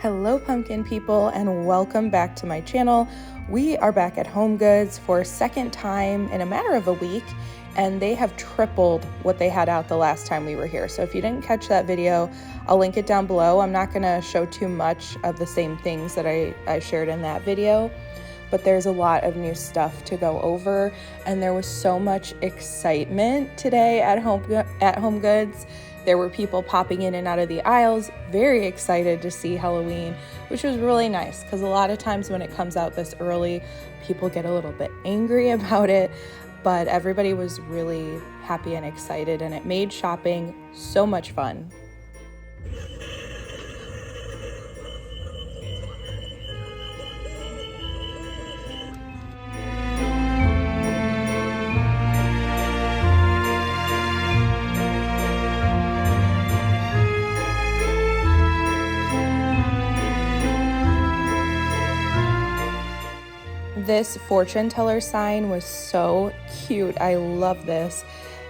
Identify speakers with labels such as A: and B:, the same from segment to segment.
A: Hello pumpkin people, and welcome back to my channel. We are back at Homegoods for a second time in a matter of a week, and they have tripled what they had out the last time we were here. So if you didn't catch that video, I'll link it down below. I'm not gonna show too much of the same things that I shared in that video, but there's a lot of new stuff to go over, and there was so much excitement today at Homegoods. There were people popping in and out of the aisles, very excited to see Halloween, which was really nice because a lot of times when it comes out this early, people get a little bit angry about it, but everybody was really happy and excited, and it made shopping so much fun. This fortune teller sign was so cute. I love this.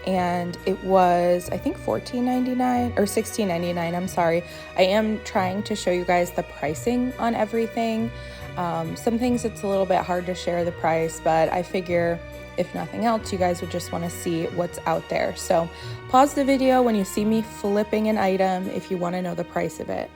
A: And it was, I think, $14.99 or $16.99. I'm sorry. I am trying to show you guys the pricing on everything. Some things it's a little bit hard to share the price, but I figure if nothing else, you guys would just want to see what's out there. So pause the video when you see me flipping an item if you want to know the price of it.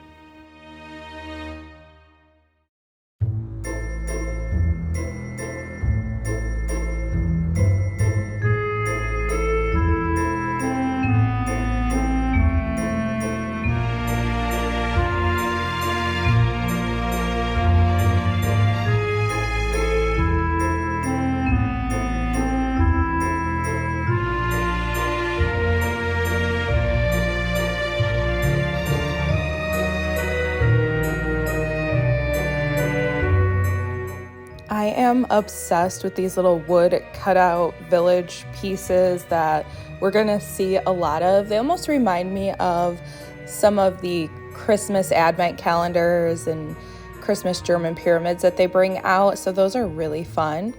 A: I am obsessed with these little wood cutout village pieces that we're gonna see a lot of. They almost remind me of some of the Christmas advent calendars and Christmas German pyramids that they bring out, so those are really fun.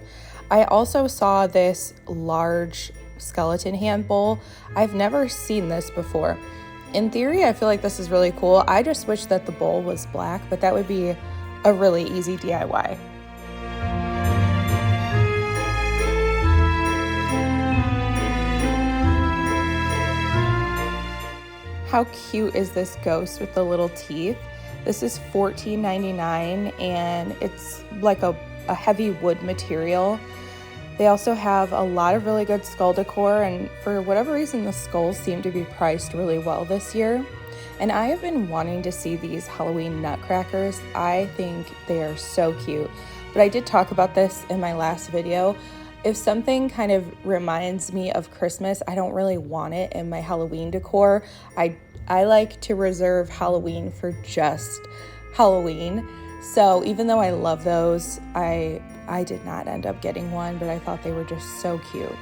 A: I also saw this large skeleton hand bowl. I've never seen this before. In theory, I feel like this is really cool. I just wish that the bowl was black, but that would be a really easy DIY. How cute is this ghost with the little teeth? This is $14.99 and it's like a heavy wood material. They also have a lot of really good skull decor, and for whatever reason the skulls seem to be priced really well this year. And I have been wanting to see these Halloween nutcrackers. I think they are so cute. But I did talk about this in my last video. If something kind of reminds me of Christmas, I don't really want it in my Halloween decor. I like to reserve Halloween for just Halloween. So even though I love those, I did not end up getting one, but I thought they were just so cute.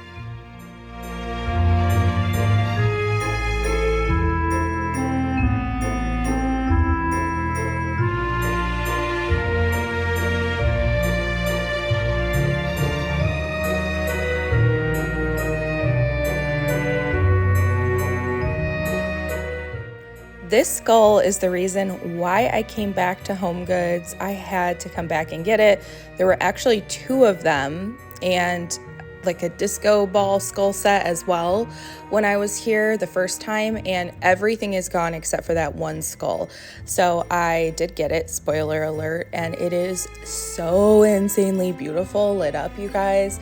A: This skull is the reason why I came back to Homegoods. I had to come back and get it. There were actually two of them and like a disco ball skull set as well when I was here the first time, and everything is gone except for that one skull. So I did get it, spoiler alert, and it is so insanely beautiful lit up, you guys.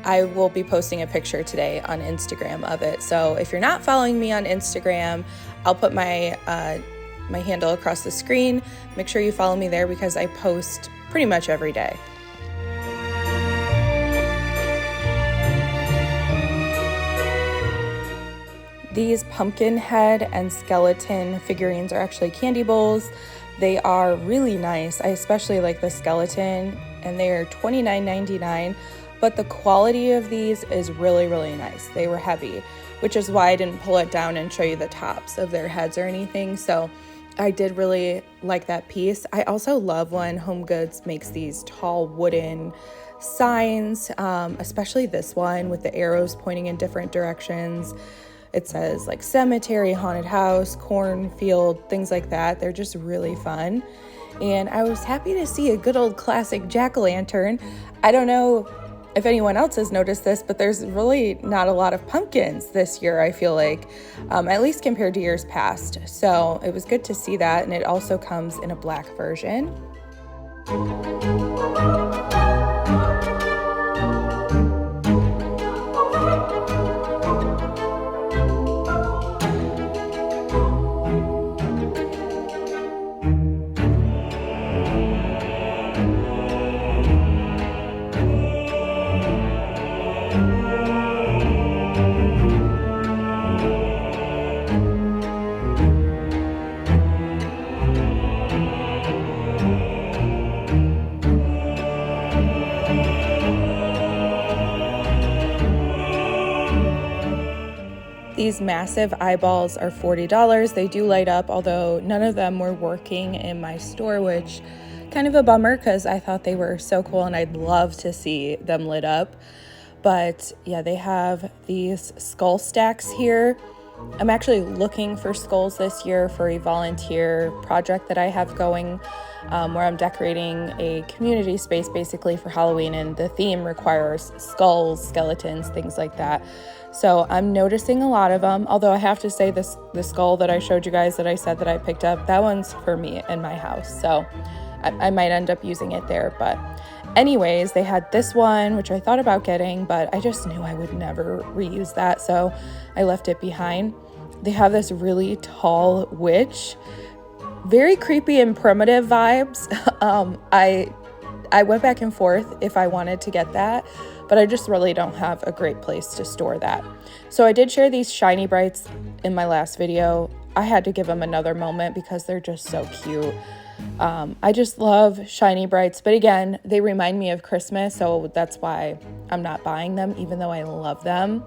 A: I will be posting a picture today on Instagram of it. So if you're not following me on Instagram, I'll put my my handle across the screen. Make sure you follow me there because I post pretty much every day. These pumpkin head and skeleton figurines are actually candy bowls. They are really nice. I especially like the skeleton, and they are $29.99. But the quality of these is really, really nice. They were heavy, which is why I didn't pull it down and show you the tops of their heads or anything. So I did really like that piece. I also love when Homegoods makes these tall wooden signs, especially this one with the arrows pointing in different directions. It says like cemetery, haunted house, cornfield, things like that. They're just really fun. and I was happy to see a good old classic jack-o'-lantern. I don't know if anyone else has noticed this, but there's really not a lot of pumpkins this year, I feel like, at least compared to years past. So it was good to see that, and it also comes in a black version. These massive eyeballs are $40. They do light up, although none of them were working in my store, which kind of a bummer because I thought they were so cool and I'd love to see them lit up. But yeah, they have these skull stacks here. I'm actually looking for skulls this year for a volunteer project that I have going, where I'm decorating a community space basically for Halloween, and the theme requires skulls, skeletons, things like that. So I'm noticing a lot of them, although I have to say the skull that I showed you guys that I said that I picked up, that one's for me in my house. So I might end up using it there. But anyways, they had this one, which I thought about getting, but I just knew I would never reuse that, so I left it behind. They have this really tall witch, very creepy and primitive vibes. I went back and forth if I wanted to get that, but I just really don't have a great place to store that. So I did share these shiny brights in my last video. I had to give them another moment because they're just so cute. I just love shiny brights, but again, they remind me of Christmas, so that's why I'm not buying them, even though I love them.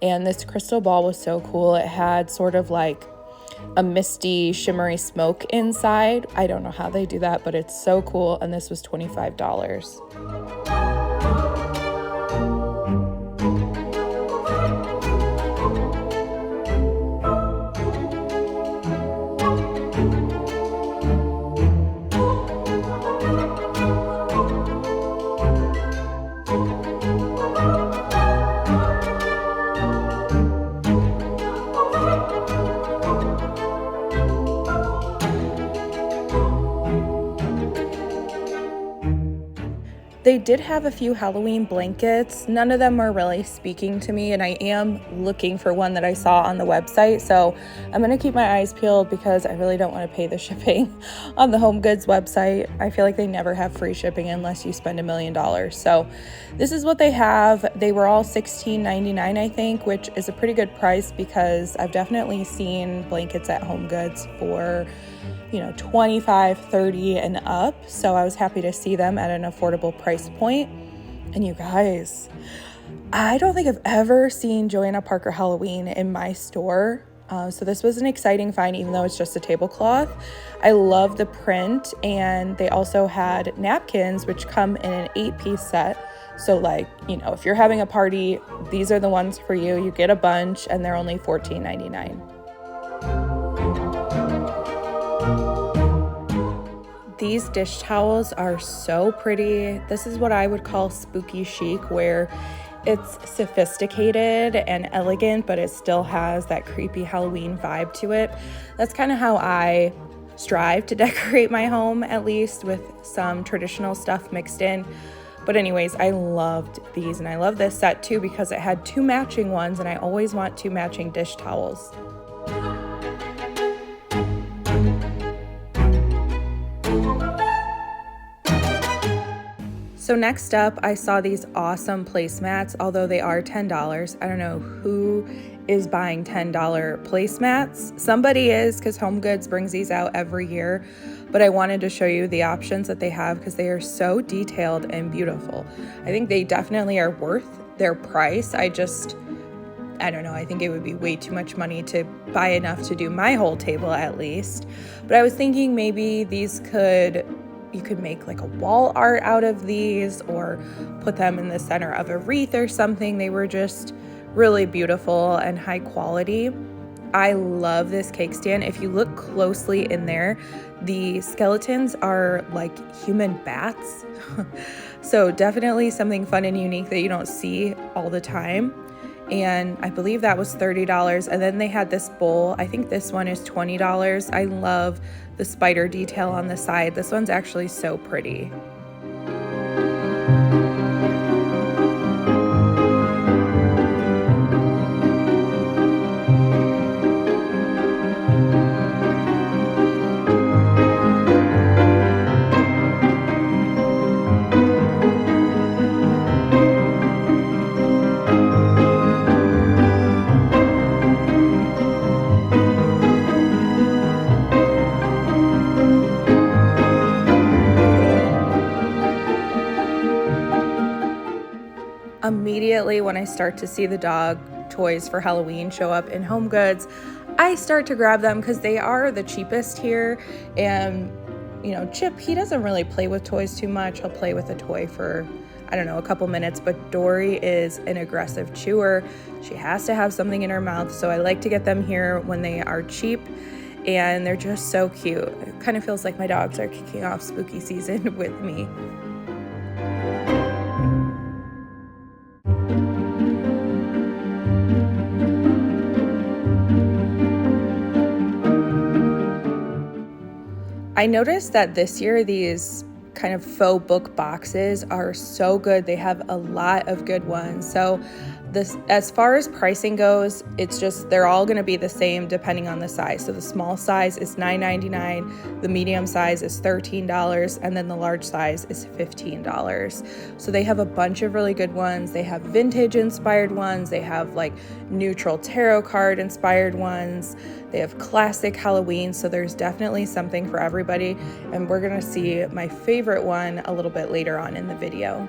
A: And this crystal ball was so cool. It had sort of like a misty, shimmery smoke inside. I don't know how they do that, but it's so cool, and this was $25. They did have a few Halloween blankets. None of them are really speaking to me, and I am looking for one that I saw on the website. So I'm gonna keep my eyes peeled because I really don't want to pay the shipping on the Homegoods website. I feel like they never have free shipping unless you spend $1 million. So this is what they have. They were all $16.99, I think, which is a pretty good price because I've definitely seen blankets at Homegoods for $25, $30 and up. So I was happy to see them at an affordable price point. And you guys, I don't think I've ever seen Joanna Parker Halloween in my store. So this was an exciting find, even though it's just a tablecloth. I love the print, and they also had napkins, which come in an 8-piece set. So if you're having a party, these are the ones for you. You get a bunch, and they're only $14.99. These dish towels are so pretty. This is what I would call spooky chic, where it's sophisticated and elegant, but it still has that creepy Halloween vibe to it. That's kind of how I strive to decorate my home, at least, with some traditional stuff mixed in. But anyways, I loved these, and I love this set too because it had 2 matching ones, and I always want 2 matching dish towels. So next up, I saw these awesome placemats, although they are $10. I don't know who is buying $10 placemats. Somebody is, because Homegoods brings these out every year, but I wanted to show you the options that they have because they are so detailed and beautiful. I think they definitely are worth their price. I don't know, I think it would be way too much money to buy enough to do my whole table at least. But I was thinking maybe you could make like a wall art out of these or put them in the center of a wreath or something. They were just really beautiful and high quality. I love this cake stand. If you look closely in there, the skeletons are like human bats. So definitely something fun and unique that you don't see all the time. And I believe that was $30. And then they had this bowl. I think this one is $20. I love the spider detail on the side. This one's actually so pretty. Immediately when I start to see the dog toys for Halloween show up in Homegoods, I start to grab them because they are the cheapest here. And you know, Chip, he doesn't really play with toys too much. He'll play with a toy for, I don't know, a couple minutes, but Dory is an aggressive chewer. She has to have something in her mouth, so I like to get them here when they are cheap, and they're just so cute. It kind of feels like my dogs are kicking off spooky season with me. I noticed that this year these kind of faux book boxes are so good. They have a lot of good ones. So this, as far as pricing goes, it's just they're all going to be the same depending on the size. So the small size is $9.99, the medium size is $13, and then the large size is $15. So they have a bunch of really good ones. They have vintage inspired ones. They have like neutral tarot card inspired ones. They have classic Halloween. So there's definitely something for everybody. And we're going to see my favorite one a little bit later on in the video.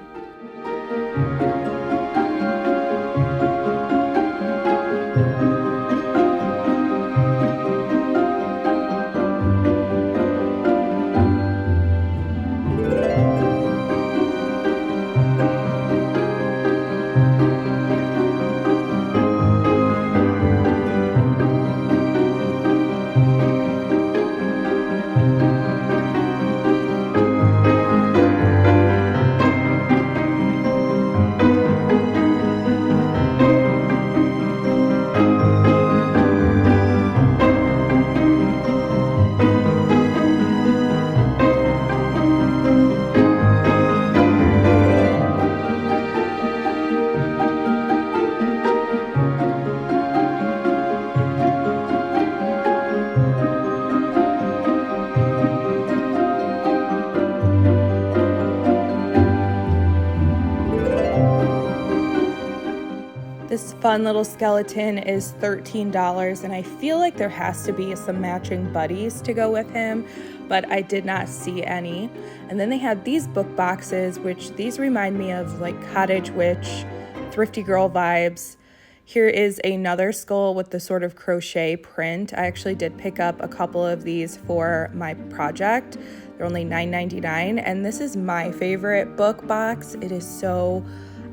A: This fun little skeleton is $13, and I feel like there has to be some matching buddies to go with him, but I did not see any. And then they had these book boxes, which these remind me of like Cottage Witch, Thrifty Girl vibes. Here is another skull with the sort of crochet print. I actually did pick up a couple of these for my project. They're only $9.99, and this is my favorite book box. It is so,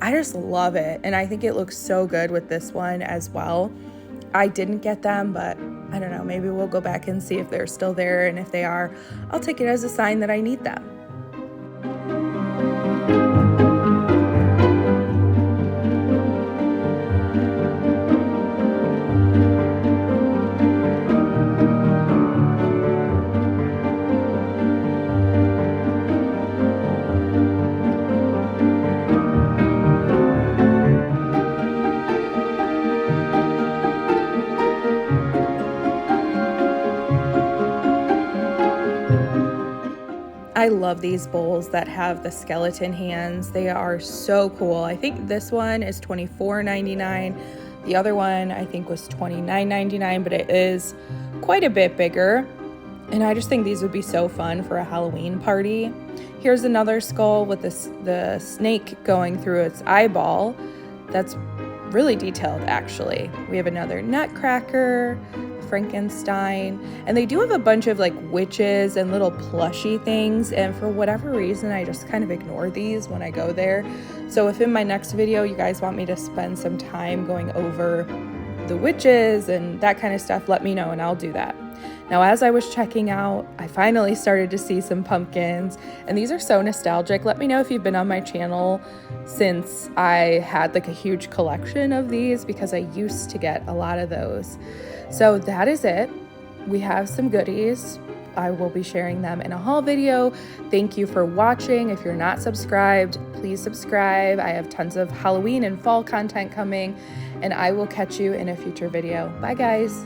A: I just love it, and I think it looks so good with this one as well. I didn't get them, but I don't know, maybe we'll go back and see if they're still there, and if they are, I'll take it as a sign that I need them. I love these bowls that have the skeleton hands. They are so cool. I think this one is $24.99. The other one I think was $29.99, but it is quite a bit bigger. And I just think these would be so fun for a Halloween party. Here's another skull with the snake going through its eyeball. That's really detailed, actually. We have another nutcracker, Frankenstein, and they do have a bunch of like witches and little plushy things, and for whatever reason I just kind of ignore these when I go there. So if in my next video you guys want me to spend some time going over the witches and that kind of stuff, let me know and I'll do that. Now, as I was checking out, I finally started to see some pumpkins, and these are so nostalgic. Let me know if you've been on my channel since I had like a huge collection of these, because I used to get a lot of those. So that is it. We have some goodies. I will be sharing them in a haul video. Thank you for watching. If you're not subscribed, please subscribe. I have tons of Halloween and fall content coming, and I will catch you in a future video. Bye, guys.